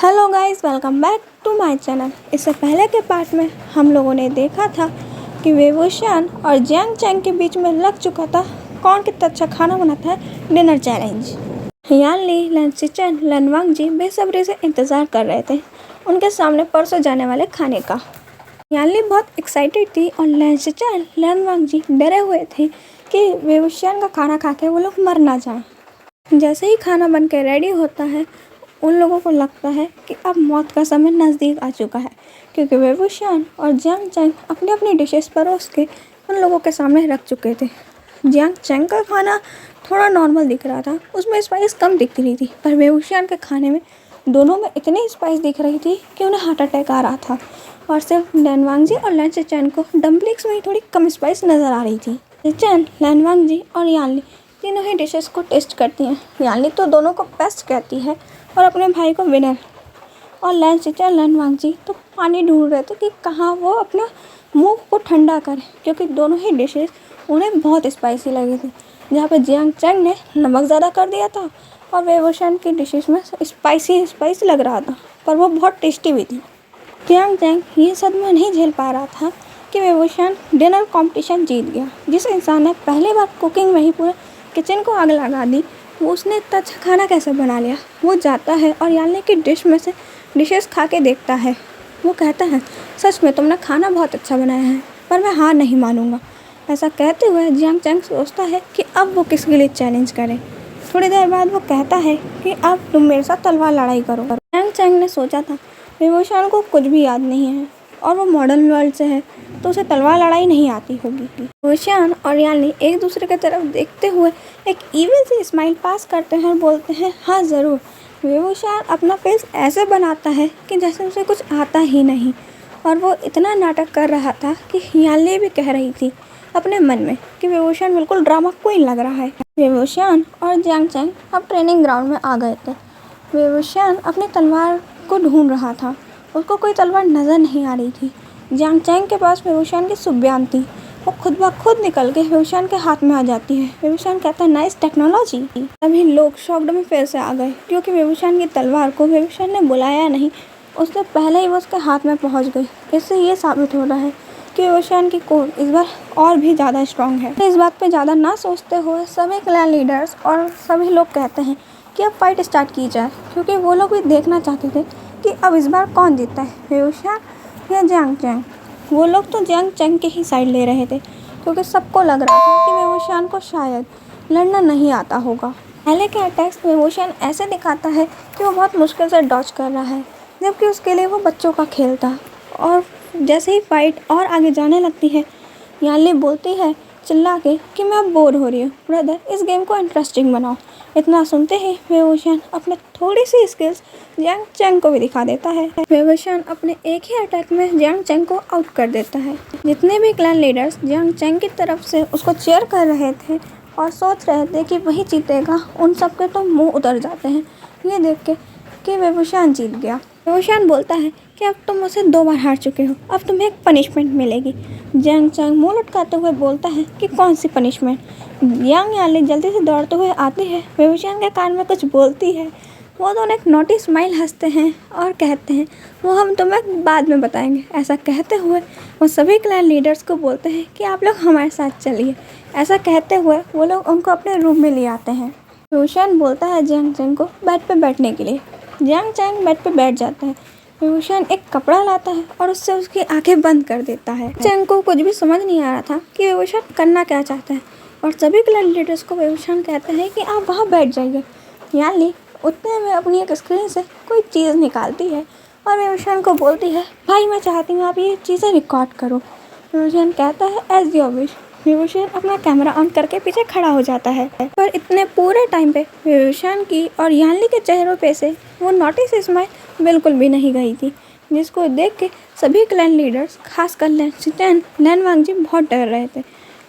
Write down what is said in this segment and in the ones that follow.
Hello guys, welcome back to my channel. इससे पहले के पार्ट में हम लोगों ने देखा था कि वेवोशियान और जियांग चैंग के बीच में लग चुका था कौन कितना अच्छा खाना बनाता है डिनर चैलेंज। यान ली, लन सिचन, लन वांगजी बेसब्री से इंतज़ार कर रहे थे उनके सामने परसों जाने वाले खाने का। यान ली बहुत एक्साइटेड थी और लन सिचन, लन वांगजी डरे हुए थे कि वेवोशियान का खाना खा के वो लोग मर ना जाएं। जैसे ही खाना बन के रेडी होता है उन लोगों को लगता है कि अब मौत का समय नज़दीक आ चुका है, क्योंकि वेवोशियान और जियांग चैंग अपनी अपनी डिशेस परोस के उन लोगों के सामने रख चुके थे। जियांग चैंग का खाना थोड़ा नॉर्मल दिख रहा था, उसमें स्पाइस कम दिख रही थी, पर वेवोशियान के खाने में दोनों में इतनी स्पाइस दिख रही थी कि उन्हें हार्ट अटैक आ रहा था। और सिर्फ लन वांगजी और लन सिचन को डम्पलिंग्स में ही थोड़ी कम स्पाइस नज़र आ रही थी। सिचन, लन वांगजी और यान ली तीनों ही डिशेस को टेस्ट करती हैं। यान ली तो दोनों को बेस्ट कहती है और अपने भाई को विनर। और लन सिचन, लन वांगजी तो पानी ढूंढ रहे थे कि कहाँ वो अपना मुंह को ठंडा करें, क्योंकि दोनों ही डिशेस उन्हें बहुत स्पाइसी लगी थी। जहाँ पे जियांग चैंग ने नमक ज़्यादा कर दिया था और वेवोशियान की डिशेस में स्पाइसी लग रहा था, पर वो बहुत टेस्टी भी थी। जियांग चैंग ये सदमा नहीं झेल पा रहा था कि वेवोशियान डिनर कंपटीशन जीत गया। जिस इंसान ने पहली बार कुकिंग में ही पूरे किचन को आग लगा दी, वो उसने इतना अच्छा खाना कैसे बना लिया। वो जाता है और यान ली की डिश में से डिशेस खा के देखता है। वो कहता है, सच में तुमने खाना बहुत अच्छा बनाया है, पर मैं हार नहीं मानूंगा। ऐसा कहते हुए जियांग चैंग सोचता है कि अब वो किसके लिए चैलेंज करे। थोड़ी देर बाद वो कहता है कि अब तुम मेरे साथ तलवार लड़ाई करो। जियांग चैंग ने सोचा था वेवोशियान को कुछ भी याद नहीं है और वो मॉडर्न वर्ल्ड से है, तो उसे तलवार लड़ाई नहीं आती होगी। वेवोशियान और यान ली एक दूसरे की तरफ देखते हुए एक इविल सी स्माइल पास करते हैं और बोलते हैं, हाँ ज़रूर। वेवोशियान अपना फेस ऐसे बनाता है कि जैसे उसे कुछ आता ही नहीं, और वो इतना नाटक कर रहा था कि यान ली भी कह रही थी अपने मन में कि वेवोशियान बिल्कुल ड्रामा क्वीन लग रहा है। वेवोशियान और जियांग चैंग अब ट्रेनिंग ग्राउंड में आ गए थे। वेवोशियान अपनी तलवार को ढूंढ रहा था, उसको कोई तलवार नज़र नहीं आ रही थी। जियांग चैंग के पास वेवोशियान की सुब्यान थी, वो खुद ब खुद निकल के वेवोशियान के हाथ में आ जाती है। वेवोशियान कहता है, नाइस टेक्नोलॉजी। अभी लोग शॉक्ड में फिर से आ गए, क्योंकि वेवोशियान की तलवार को वेवोशियान ने बुलाया नहीं, उससे पहले ही वो उसके हाथ में पहुंच गई। इससे ये साबित हो रहा है कि वेवोशियान की कोर इस बार और भी ज़्यादा स्ट्रॉन्ग है। इस बात पे ज़्यादा ना सोचते हुए सभी क्लैन लीडर्स और सभी लोग कहते हैं कि अब फाइट स्टार्ट की जाए, क्योंकि वो लोग भी देखना चाहते थे कि अब इस बार कौन जीतता है, वेवोशियान या जियांग चैंग। वो लोग तो जियांग चैंग के ही साइड ले रहे थे, क्योंकि सबको लग रहा था कि वेवोशियान को शायद लड़ना नहीं आता होगा। पहले के अटैक्स में वेवोशियान ऐसे दिखाता है कि वो बहुत मुश्किल से डॉज कर रहा है, जबकि उसके लिए वो बच्चों का खेल था। और जैसे ही फाइट और आगे जाने लगती है, यान ली बोलती है चिल्ला के कि मैं अब बोर हो रही हूँ, ब्रदर इस गेम को इंटरेस्टिंग बनाओ। इतना सुनते ही वेवोशियान अपने थोड़ी सी स्किल्स जियांग चैंग को भी दिखा देता है। वेवोशियान अपने एक ही अटैक में जियांग चैंग को आउट कर देता है। जितने भी क्लैन लीडर्स जियांग चैंग की तरफ से उसको चीयर कर रहे थे और सोच रहे थे कि वही जीतेगा, उन सबके तो मुंह उतर जाते हैं ये देख के कि वेवोशियान जीत गया। वेवोशियान बोलता है कि अब तुम मुझसे 2 बार हार चुके हो, अब तुम्हें एक पनिशमेंट मिलेगी। जियांग चैंग मुँह लटकाते हुए बोलता है कि कौन सी पनिशमेंट। यान ली जल्दी से दौड़ते हुए आती है, वेवोशियान के कान में कुछ बोलती है। वो दोनों एक नोटी स्माइल हंसते हैं और कहते हैं, वो हम तुम्हें बाद में बताएंगे। ऐसा कहते हुए वो सभी क्लैन लीडर्स को बोलते हैं कि आप लोग हमारे साथ चलिए। ऐसा कहते हुए वो लोग उनको अपने रूम में ले आते हैं। वेवोशियान बोलता है जियांग चैंग को बेड पे बैठने के लिए। जियांग चैंग बेड पे बैठ जाता है। वेवोशियान एक कपड़ा लाता है और उससे उसकी आंखें बंद कर देता है। चैंग को कुछ भी समझ नहीं आ रहा था कि वेवोशियान करना क्या चाहता है, और सभी क्लैन लीडर्स को वेवोशियान कहते हैं कि आप वहाँ बैठ जाइए। यान ली उतने में अपनी एक स्क्रीन से कोई चीज़ निकालती है और वेवोशियान को बोलती है, भाई मैं चाहती हूँ आप ये चीज़ें रिकॉर्ड करो। वेवोशियान कहता है एज योर विश। वेवोशियान अपना कैमरा ऑन करके पीछे खड़ा हो जाता है, पर इतने पूरे टाइम पे वेवोशियान की और यान ली के चेहरों पे से वो नोटिस स्माइल बिल्कुल भी नहीं गई थी, जिसको देख के सभी क्लैन लीडर्स खासकर लन सिचन, लन वांगजी बहुत डर रहे थे,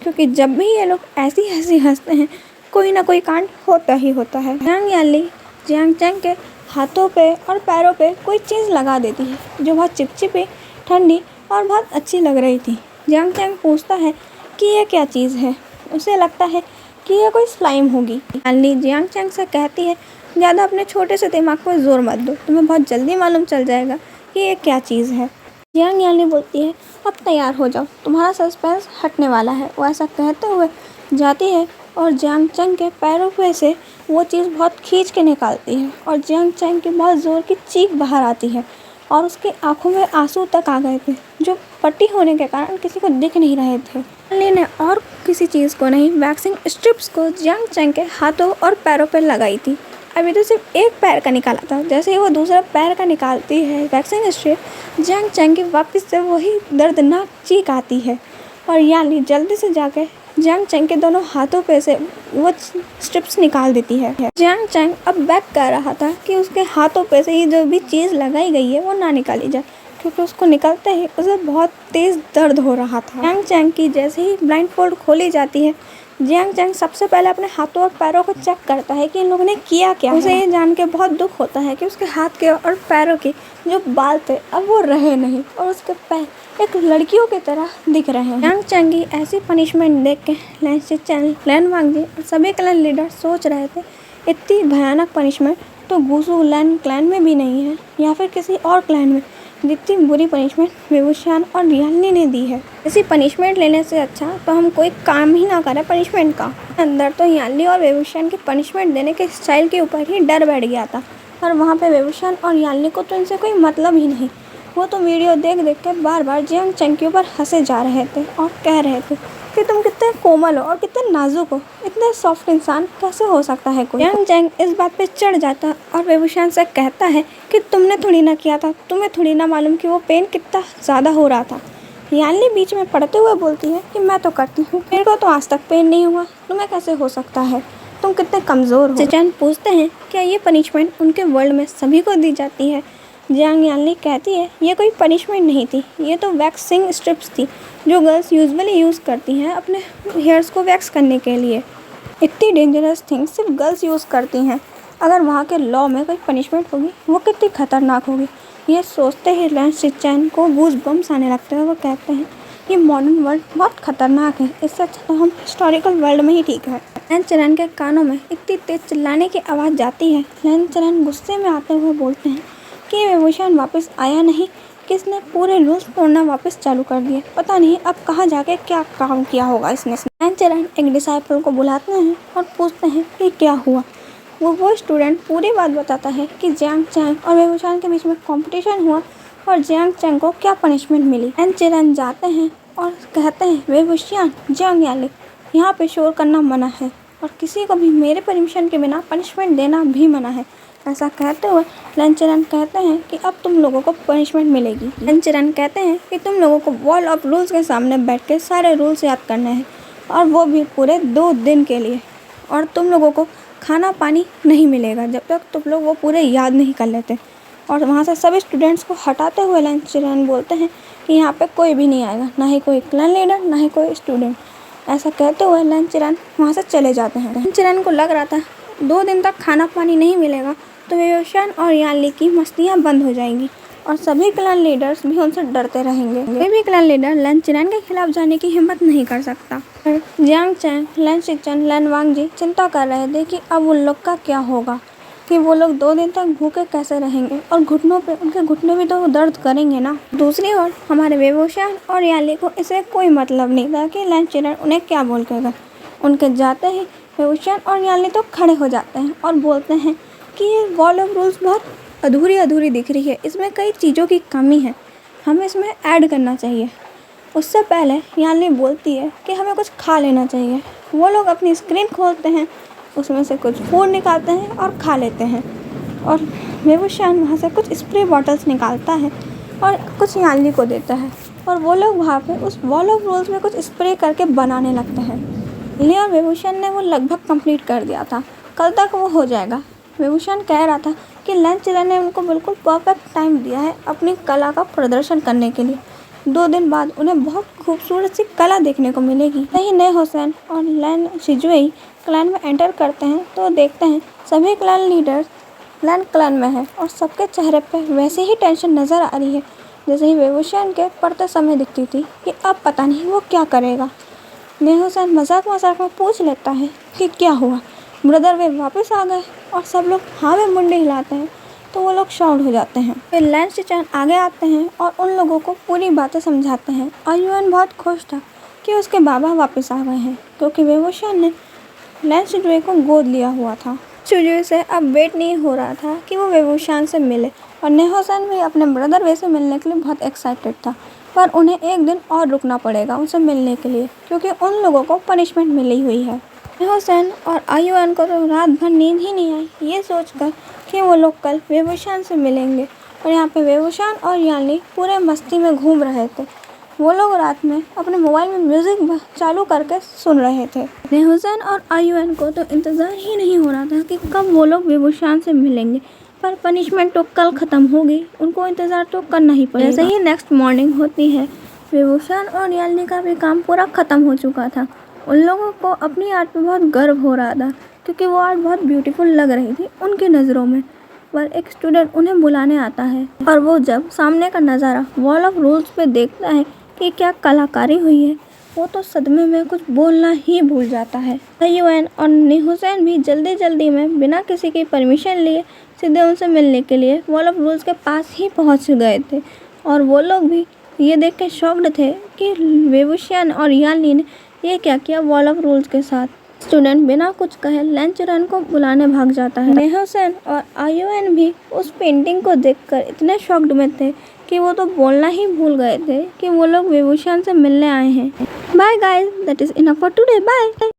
क्योंकि जब भी ये लोग ऐसी हंसी हंसते हैं कोई ना कोई कांड होता ही होता है। यान ली जियांग चैंग के हाथों पे और पैरों पे कोई चीज़ लगा देती है जो बहुत चिपचिपी, ठंडी और बहुत अच्छी लग रही थी। जियांग चैंग पूछता है कि ये क्या चीज़ है। उसे लगता है कि यह कोई स्लाइम होगी। यान ली जियांग चैंग से कहती है, ज़्यादा अपने छोटे से दिमाग पर जोर मत दो, तुम्हें बहुत जल्दी मालूम चल जाएगा कि ये क्या चीज़ है। जियांग याली बोलती है, अब तैयार हो जाओ, तुम्हारा सस्पेंस हटने वाला है। वो ऐसा कहते हुए जाती है और जियांग चैंग के पैरों पे से वो चीज़ बहुत खींच के निकालती है और जियांग चैंग की बहुत ज़ोर की चीख बाहर आती है और उसकी आंखों में आंसू तक आ गए थे, जो पट्टी होने के कारण किसी को दिख नहीं रहे थे। याली ने और किसी चीज़ को नहीं, वैक्सिंग स्ट्रिप्स को जियांग चैंग के हाथों और पैरों पर लगाई थी। अभी तो सिर्फ एक पैर का निकाला था। जैसे ही वो दूसरा पैर का निकालती है वैक्सिंग स्ट्रिप, जियांग चैंग की वापस से वही दर्दनाक चीख आती है और याली जल्दी से जाके जियांग चैंग के दोनों हाथों पे से वो स्ट्रिप्स निकाल देती है। जियांग चैंग अब बैक कर रहा था कि उसके हाथों पे से ही जो भी चीज़ लगाई गई है वो ना निकाली जाए, क्योंकि उसको निकलते ही उसे बहुत तेज़ दर्द हो रहा था। जियांग चैंग की जैसे ही ब्लाइंड फोल्ड खोली जाती है, जियांग चैंग सबसे पहले अपने हाथों और पैरों को चेक करता है कि इन लोगों ने किया क्या। उसे ये जान के बहुत दुख होता है कि उसके हाथ के और पैरों के जो बाल थे अब वो रहे नहीं और उसके पैर एक लड़कियों की तरह दिख रहे हैं। जियांग चैंग की ऐसी पनिशमेंट देख के लैन सिचेन, लैन वांगजी और सभी क्लैन लीडर सोच रहे थे, इतनी भयानक पनिशमेंट तो गुसू लैन क्लैन में भी नहीं है या फिर किसी और क्लैन में, जितनी बुरी पनिशमेंट वेवुशियान और याली ने दी है। ऐसी पनिशमेंट लेने से अच्छा तो हम कोई काम ही ना करें पनिशमेंट का। अंदर तो याली और वेवुशियान की पनिशमेंट देने के स्टाइल के ऊपर ही डर बैठ गया था, और वहाँ पे वेवुशियान और याली को तो इनसे कोई मतलब ही नहीं। वो तो वीडियो देख देख के बार बार जियांग चैंग के ऊपर हंसे जा रहे थे और कह रहे थे कि तुम कितने कोमल हो और कितने नाजुक हो, इतने सॉफ्ट इंसान कैसे हो सकता है कोई। जियांग चैंग इस बात पे चढ़ जाता और वेवुशियान से कहता है कि तुमने थोड़ी ना किया था, तुम्हें थोड़ी ना मालूम कि वो पेन कितना ज़्यादा हो रहा था। याली बीच में पड़ते हुए बोलती है कि मैं तो करती हूँ, मेरे को तो आज तक पेन नहीं हुआ, तुम्हें कैसे हो सकता है, तुम कितने कमज़ोर हो। सिचेन पूछते हैं क्या ये पनिशमेंट उनके वर्ल्ड में सभी को दी जाती है। जियांग याली कहती है ये कोई पनिशमेंट नहीं थी, ये तो वैक्सिंग स्ट्रिप्स थी जो गर्ल्स यूजुअली यूज़ करती हैं अपने हेयर्स को वैक्स करने के लिए। इतनी डेंजरस थिंग सिर्फ गर्ल्स यूज़ करती हैं, अगर वहाँ के लॉ में कोई पनिशमेंट होगी वो कितनी खतरनाक होगी। ये सोचते ही लैन सिचेन को गूज बम्स आने लगते हैं। वो कहते हैं ये मॉडर्न वर्ल्ड बहुत खतरनाक है, इससे अच्छा तो हम हिस्टोरिकल वर्ल्ड में ही ठीक है। लैन चैन के कानों में इतनी तेज चिल्लाने की आवाज़ जाती है। लैन चैन गुस्से में आते हुए बोलते हैं कि वेवुशियान वापस आया नहीं, किसने पूरे रूल्स तोड़ना वापस चालू कर दिए, पता नहीं अब कहाँ जाके क्या काम किया होगा इसने। लैन चैन एक डिसाइपल को बुलाते हैं और पूछते हैं कि क्या हुआ। वो स्टूडेंट पूरी बात बताता है कि जियांग चैंग और वेवुशियान के बीच में कंपटीशन हुआ और जियांग चैंग को क्या पनिशमेंट मिली। लैन चैन जाते हैं और कहते हैं वेवुशियान, जियांग याली, यहाँ पे शोर करना मना है और किसी को भी मेरे परमिशन के बिना पनिशमेंट देना भी मना है। ऐसा कहते हुए लैन चैन कहते हैं कि अब तुम लोगों को पनिशमेंट मिलेगी। लैन चैन कहते हैं कि तुम लोगों को वॉल ऑफ रूल्स के सामने बैठ के सारे रूल्स याद करने हैं, और वो भी पूरे 2 दिन के लिए, और तुम लोगों को खाना पानी नहीं मिलेगा जब तक तुम लोग वो पूरे याद नहीं कर लेते। और वहाँ से सभी स्टूडेंट्स को हटाते हुए लैन चैन बोलते हैं कि यहाँ पे कोई भी नहीं आएगा, ना ही कोई क्लैन लीडर, ना ही कोई स्टूडेंट। ऐसा कहते हुए लैन चैन वहाँ से चले जाते हैं। लैन चैन को लग रहा था 2 दिन तक खाना पानी नहीं मिलेगा तो वेवुशियान और याली की मस्तियाँ बंद हो जाएंगी और सभी क्लैन लीडर्स भी उनसे डरते रहेंगे। कोई भी क्लैन लीडर लैन चैन के खिलाफ जाने की हिम्मत नहीं कर सकता। जियांग चैंग, लैन सिचेन, लैन वांगजी चिंता कर रहे थे कि अब उन लोग का क्या होगा, कि वो लोग 2 दिन तक भूखे कैसे रहेंगे और घुटनों पे उनके घुटने भी तो दर्द करेंगे ना। दूसरी ओर हमारे वेवुशियान और याली को इसे कोई मतलब नहीं था कि लैन चैन उन्हें क्या बोल के गए। उनके जाते ही वेवुशियान और याली तो खड़े हो जाते हैं और बोलते हैं कि ये वॉल ऑफ रूल्स बहुत अधूरी दिख रही है, इसमें कई चीज़ों की कमी है, हमें इसमें ऐड करना चाहिए। उससे पहले याली बोलती है कि हमें कुछ खा लेना चाहिए। वो लोग अपनी स्क्रीन खोलते हैं, उसमें से कुछ फूड निकालते हैं और खा लेते हैं, और वेवुशियान वहाँ से कुछ स्प्रे बॉटल्स निकालता है और कुछ याली को देता है, और वो लोग वहाँ पे उस वॉल ऑफ रूल्स में कुछ स्प्रे करके बनाने लगते हैं। याली और वेवुशियान ने वो लगभग कंप्लीट कर दिया था, कल तक वो हो जाएगा। वेवुशियान कह रहा था कि लैन चैन ने उनको बिल्कुल परफेक्ट टाइम दिया है अपनी कला का प्रदर्शन करने के लिए। 2 दिन बाद उन्हें बहुत खूबसूरत सी कला देखने को मिलेगी। नहीं ने हुसैन और लैन शिजुई क्लैन में एंटर करते हैं तो देखते हैं सभी क्लैन लीडर्स लैन क्लैन में है और सबके चेहरे पे वैसे ही टेंशन नज़र आ रही है जैसे ही वेवुशियान के पढ़ते समय दिखती थी कि अब पता नहीं वो क्या करेगा। ने हुसैन मजाक में पूछ लेता है कि क्या हुआ, ब्रदर वे वापस आ गए। और सब लोग हाँ में मुंडे हिलाते हैं तो वो लोग शॉक्ड हो जाते हैं। फिर लेंस चैन आगे आते हैं और उन लोगों को पूरी बातें समझाते हैं। आयुएन बहुत खुश था कि उसके बाबा वापस आ गए हैं, क्योंकि वेवोशान ने लेंस जुए को गोद लिया हुआ था। चुजुए से अब वेट नहीं हो रहा था कि वो वेवोशान से मिले, और नेहोसन भी अपने ब्रदर वे से मिलने के लिए बहुत एक्साइटेड था। पर उन्हें एक दिन और रुकना पड़ेगा उनसे मिलने के लिए, क्योंकि उन लोगों को पनिशमेंट मिली हुई है। नेहोसन और आयुएन को तो रात भर नींद ही नहीं आई ये सोचकर कि वो लोग कल वेवोशान से मिलेंगे। और यहाँ पे वेवोशान और यानी पूरे मस्ती में घूम रहे थे। वो लोग रात में अपने मोबाइल में म्यूजिक चालू करके सुन रहे थे। नेहोसन और आयुएन को तो इंतज़ार ही नहीं हो रहा था कि कब वो लोग वेवोशान से मिलेंगे, पर पनिशमेंट तो कल ख़त्म हो गई, उनको इंतज़ार तो करना ही पड़ेगा। जैसे ही नेक्स्ट मॉर्निंग होती है, वेवोशान और यानी का भी काम पूरा ख़त्म हो चुका था। उन लोगों को अपनी आर्ट पे बहुत गर्व हो रहा था, क्योंकि वो आर्ट बहुत ब्यूटीफुल लग रही थी उनकी नज़रों में। पर एक स्टूडेंट उन्हें बुलाने आता है, और वो जब सामने का नज़ारा वॉल ऑफ रूल्स पे देखता है कि क्या कलाकारी हुई है, वो तो सदमे में कुछ बोलना ही भूल जाता है। आयुएन और नेहोसन भी जल्दी जल्दी में बिना किसी की परमिशन लिए सीधे उनसे मिलने के लिए वॉल ऑफ रूल्स के पास ही पहुंच गए थे। और वो लोग भी ये देख के शॉक्ड थे कि वेवोशान और यानी ने ये क्या किया वॉल ऑफ रूल्स के साथ। स्टूडेंट बिना कुछ कहे लेंस रन को बुलाने भाग जाता है। नेहोसन और आयुएन भी उस पेंटिंग को देखकर इतने शॉक्ड में थे कि वो तो बोलना ही भूल गए थे कि वो लोग वेवोशान से मिलने आए हैं। Bye guys, that is enough for today, bye.